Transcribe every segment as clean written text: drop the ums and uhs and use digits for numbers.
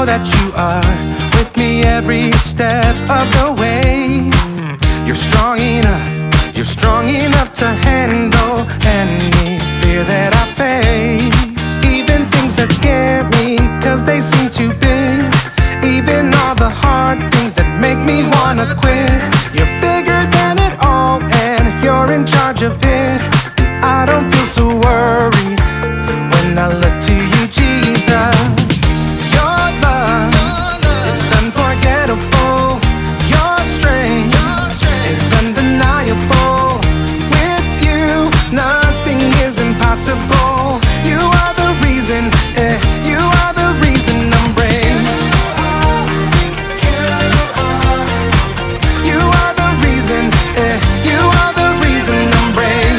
know that you are with me every step of the way. You're strong enough to handle any fear that I face. Even things that scare me, cause they seem too big. Even all the hard things that make me wanna quit. You're bigger than it all, and you're in charge of it. And I don't feel so worried when I look to you, Jesus. Your love is unforgettable. Your strength is undeniable. With you, nothing is impossible. You are the reason, you are the reason I'm brave. You are the reason, you are the reason I'm brave.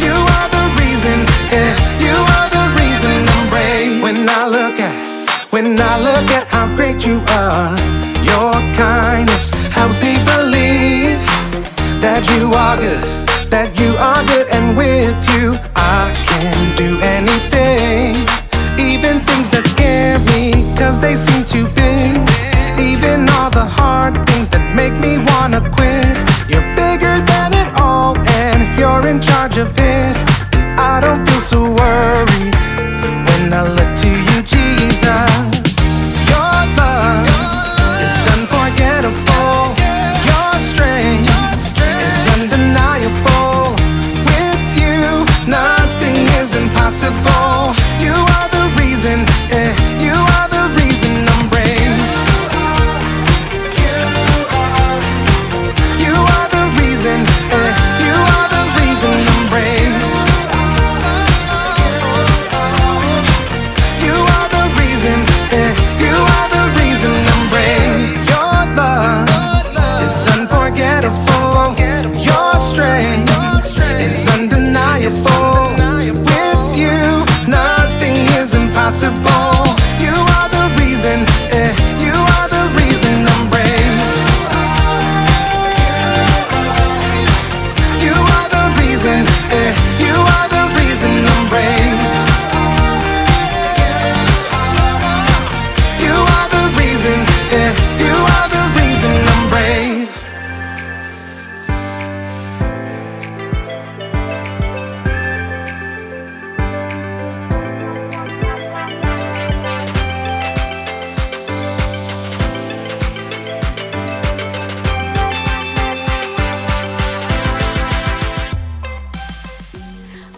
You are the reason, you are the reason I'm brave. When I look at how great you are, your kindness helps me believe that you are good, and with you I can do anything. Even things that scare me, cause they seem too big. Even all the hard things that make me wanna quit. You're bigger than it all, and you're in charge of it. And I don't feel so worried when I look to you, Jesus. Your love is unforgettable. Your strength is undeniable. With you, nothing is impossible. You are the reason, you are the reason I'm brave. You are the reason, you are the reason I'm brave. You are the reason, you are the reason I'm brave. Your love is unforgettable. Your strength is undeniable. With you, nothing is impossible. You are the reason, you are the reason I'm brave. You are the reason, you are the reason I'm brave. You are the reason, you are the reason I'm brave.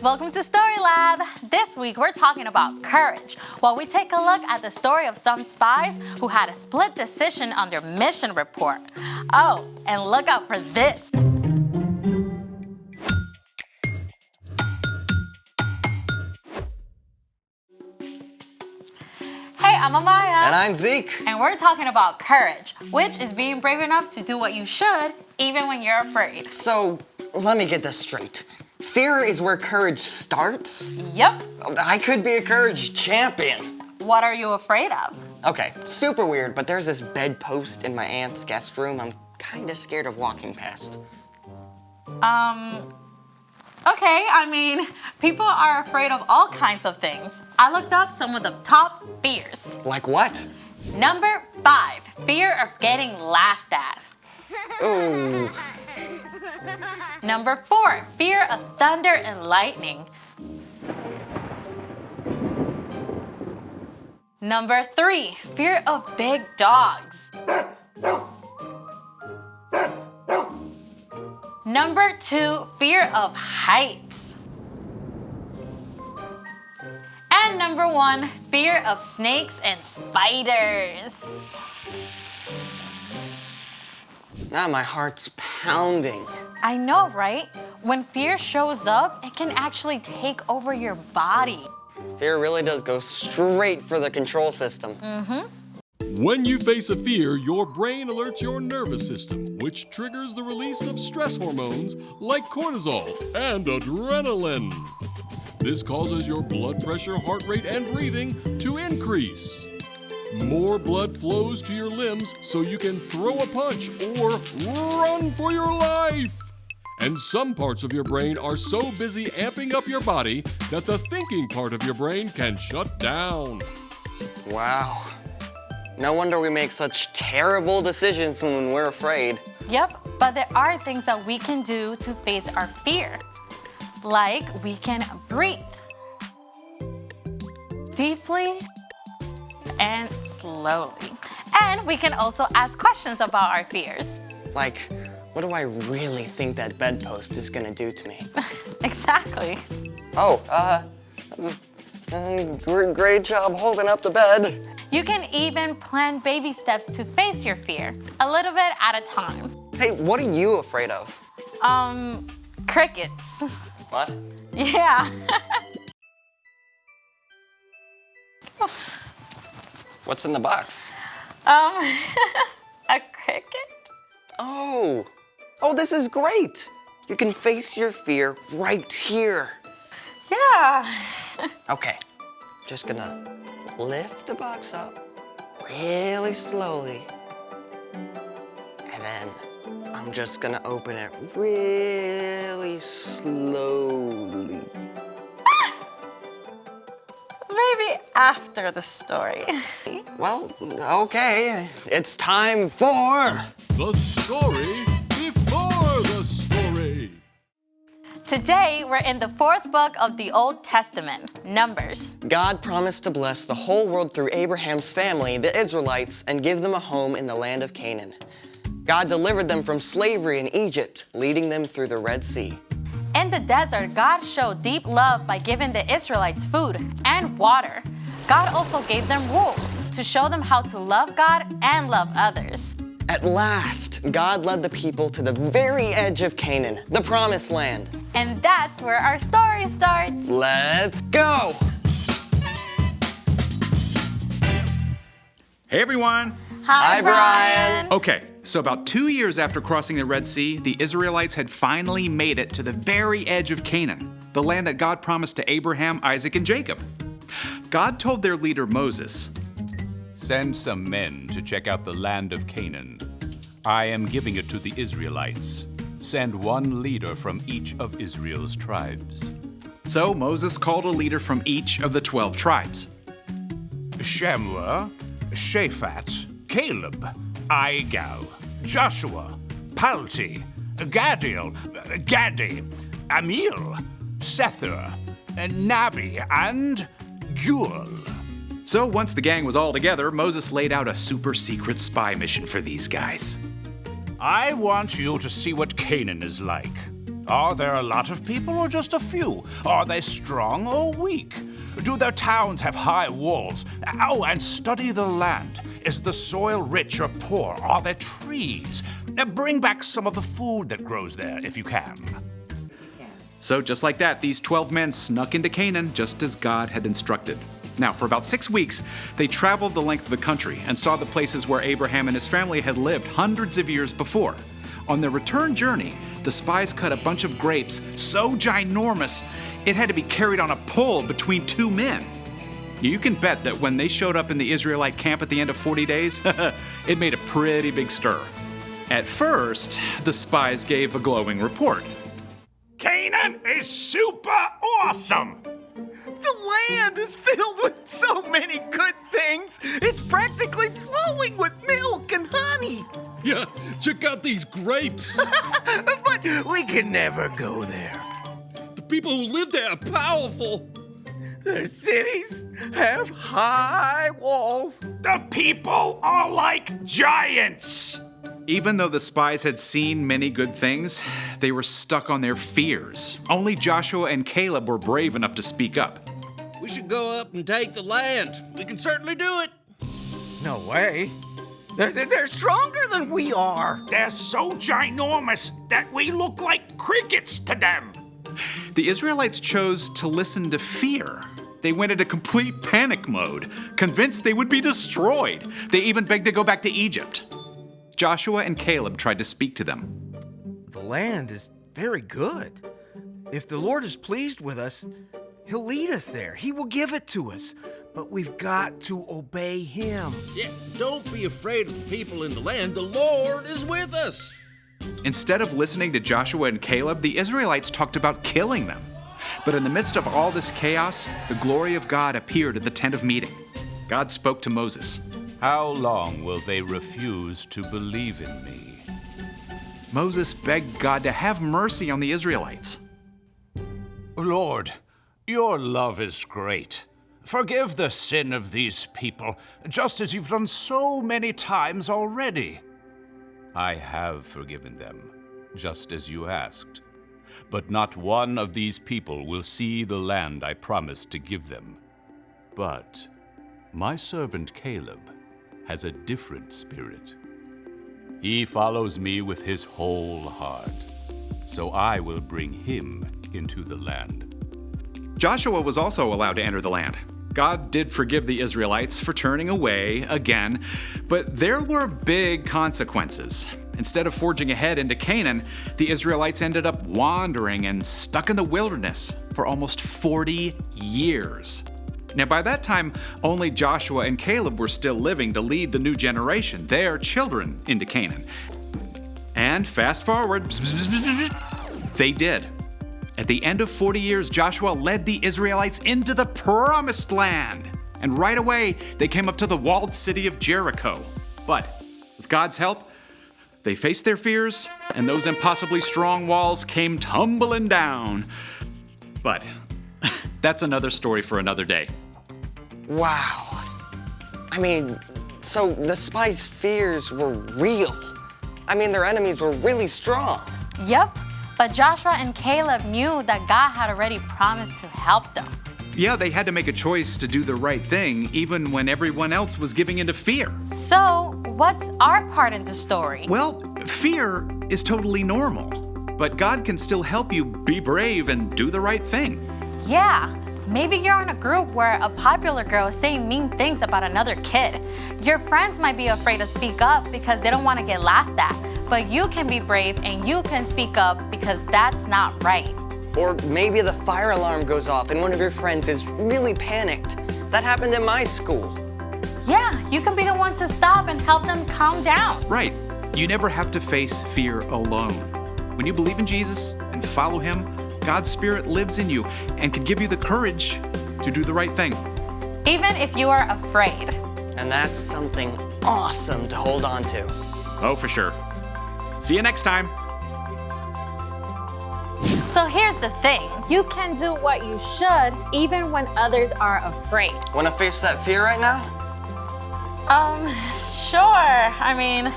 Welcome to Story Lab. This week we're talking about courage, while we take a look at the story of some spies who had a split decision on their mission report. Oh, and look out for this. Hey, I'm Amaya. And I'm Zeke. And we're talking about courage, which is being brave enough to do what you should, even when you're afraid. So, let me get this straight. Fear is where courage starts? Yep. I could be a courage champion. What are you afraid of? Okay, super weird, but there's this bedpost in my aunt's guest room I'm kinda scared of walking past. Okay, I mean, people are afraid of all kinds of things. I looked up some of the top fears. Like what? Number 5, fear of getting laughed at. Ooh. Number 4, fear of thunder and lightning. Number 3, fear of big dogs. Number 2, fear of heights. And number 1, fear of snakes and spiders. Now my heart's pounding. I know, right? When fear shows up, it can actually take over your body. Fear really does go straight for the control system. When you face a fear, your brain alerts your nervous system, which triggers the release of stress hormones like cortisol and adrenaline. This causes your blood pressure, heart rate, and breathing to increase. More blood flows to your limbs so you can throw a punch or run for your life. And some parts of your brain are so busy amping up your body that the thinking part of your brain can shut down. Wow. No wonder we make such terrible decisions when we're afraid. Yep, but there are things that we can do to face our fear. Like we can breathe deeply and slowly. And we can also ask questions about our fears. Like, what do I really think that bedpost is gonna do to me? Exactly. Oh, great job holding up the bed. You can even plan baby steps to face your fear, a little bit at a time. Hey, what are you afraid of? Crickets. What? Yeah. What's in the box? A cricket? Oh, this is great. You can face your fear right here. Yeah. Okay, just gonna lift the box up really slowly. And then I'm just gonna open it really slowly. Maybe after the story. Well, okay, it's time for... The story before the story. Today, we're in the 4th book of the Old Testament, Numbers. God promised to bless the whole world through Abraham's family, the Israelites, and give them a home in the land of Canaan. God delivered them from slavery in Egypt, leading them through the Red Sea. In the desert, God showed deep love by giving the Israelites food and water. God also gave them rules to show them how to love God and love others. At last, God led the people to the very edge of Canaan, the Promised Land. And that's where our story starts. Let's go! Hey everyone! Hi, Brian. Okay, so about 2 years after crossing the Red Sea, the Israelites had finally made it to the very edge of Canaan, the land that God promised to Abraham, Isaac, and Jacob. God told their leader Moses, "Send some men to check out the land of Canaan. I am giving it to the Israelites. Send one leader from each of Israel's tribes." So Moses called a leader from each of the 12 tribes. Shammua, Shaphat, Caleb, Igal, Joshua, Palti, Gadiel, Gadi, Amiel, Sethur, Nabi, and Jewel. So once the gang was all together, Moses laid out a super secret spy mission for these guys. I want you to see what Canaan is like. Are there a lot of people or just a few? Are they strong or weak? Do their towns have high walls? Oh, and study the land. Is the soil rich or poor? Are there trees? Bring back some of the food that grows there if you can. So just like that, these 12 men snuck into Canaan just as God had instructed. Now, for about 6 weeks, they traveled the length of the country and saw the places where Abraham and his family had lived hundreds of years before. On their return journey, the spies cut a bunch of grapes so ginormous, it had to be carried on a pole between 2 men. You can bet that when they showed up in the Israelite camp at the end of 40 days, it made a pretty big stir. At first, the spies gave a glowing report. Canaan is super awesome! The land is filled with so many good things. It's practically flowing with milk and honey. Yeah, check out these grapes. But we can never go there. The people who live there are powerful. Their cities have high walls. The people are like giants! Even though the spies had seen many good things, they were stuck on their fears. Only Joshua and Caleb were brave enough to speak up. We should go up and take the land. We can certainly do it. No way. They're stronger than we are. They're so ginormous that we look like crickets to them. The Israelites chose to listen to fear. They went into complete panic mode, convinced they would be destroyed. They even begged to go back to Egypt. Joshua and Caleb tried to speak to them. The land is very good. If the Lord is pleased with us, He'll lead us there. He will give it to us. But we've got to obey Him. Yeah, don't be afraid of the people in the land. The Lord is with us. Instead of listening to Joshua and Caleb, the Israelites talked about killing them. But in the midst of all this chaos, the glory of God appeared at the tent of meeting. God spoke to Moses. How long will they refuse to believe in me? Moses begged God to have mercy on the Israelites. Lord, your love is great. Forgive the sin of these people, just as you've done so many times already. I have forgiven them, just as you asked. But not one of these people will see the land I promised to give them. But my servant Caleb has a different spirit. He follows me with his whole heart, so I will bring him into the land. Joshua was also allowed to enter the land. God did forgive the Israelites for turning away again, but there were big consequences. Instead of forging ahead into Canaan, the Israelites ended up wandering and stuck in the wilderness for almost 40 years. Now, by that time, only Joshua and Caleb were still living to lead the new generation, their children, into Canaan. And fast forward, they did. At the end of 40 years, Joshua led the Israelites into the promised land. And right away, they came up to the walled city of Jericho. But with God's help, they faced their fears, and those impossibly strong walls came tumbling down. But that's another story for another day. Wow. I mean, so the spies' fears were real. I mean, their enemies were really strong. Yep, but Joshua and Caleb knew that God had already promised to help them. Yeah, they had to make a choice to do the right thing, even when everyone else was giving into fear. So, what's our part in the story? Well, fear is totally normal, but God can still help you be brave and do the right thing. Yeah, maybe you're in a group where a popular girl is saying mean things about another kid. Your friends might be afraid to speak up because they don't want to get laughed at, but you can be brave and you can speak up because that's not right. Or maybe the fire alarm goes off and one of your friends is really panicked. That happened in my school. Yeah, you can be the one to stop and help them calm down. Right. You never have to face fear alone. When you believe in Jesus and follow him, God's Spirit lives in you and can give you the courage to do the right thing. Even if you are afraid. And that's something awesome to hold on to. Oh, for sure. See you next time. So here's the thing. You can do what you should even when others are afraid. Want to face that fear right now? Sure. I mean,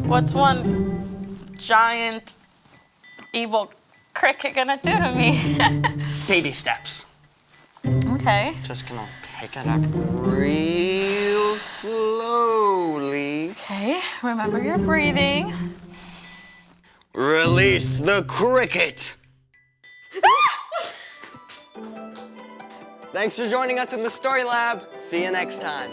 what's one giant evil cricket gonna do to me? Baby steps. Okay. Just gonna pick it up real slowly. Okay, remember your breathing. Release the cricket! Thanks for joining us in the Story Lab. See you next time.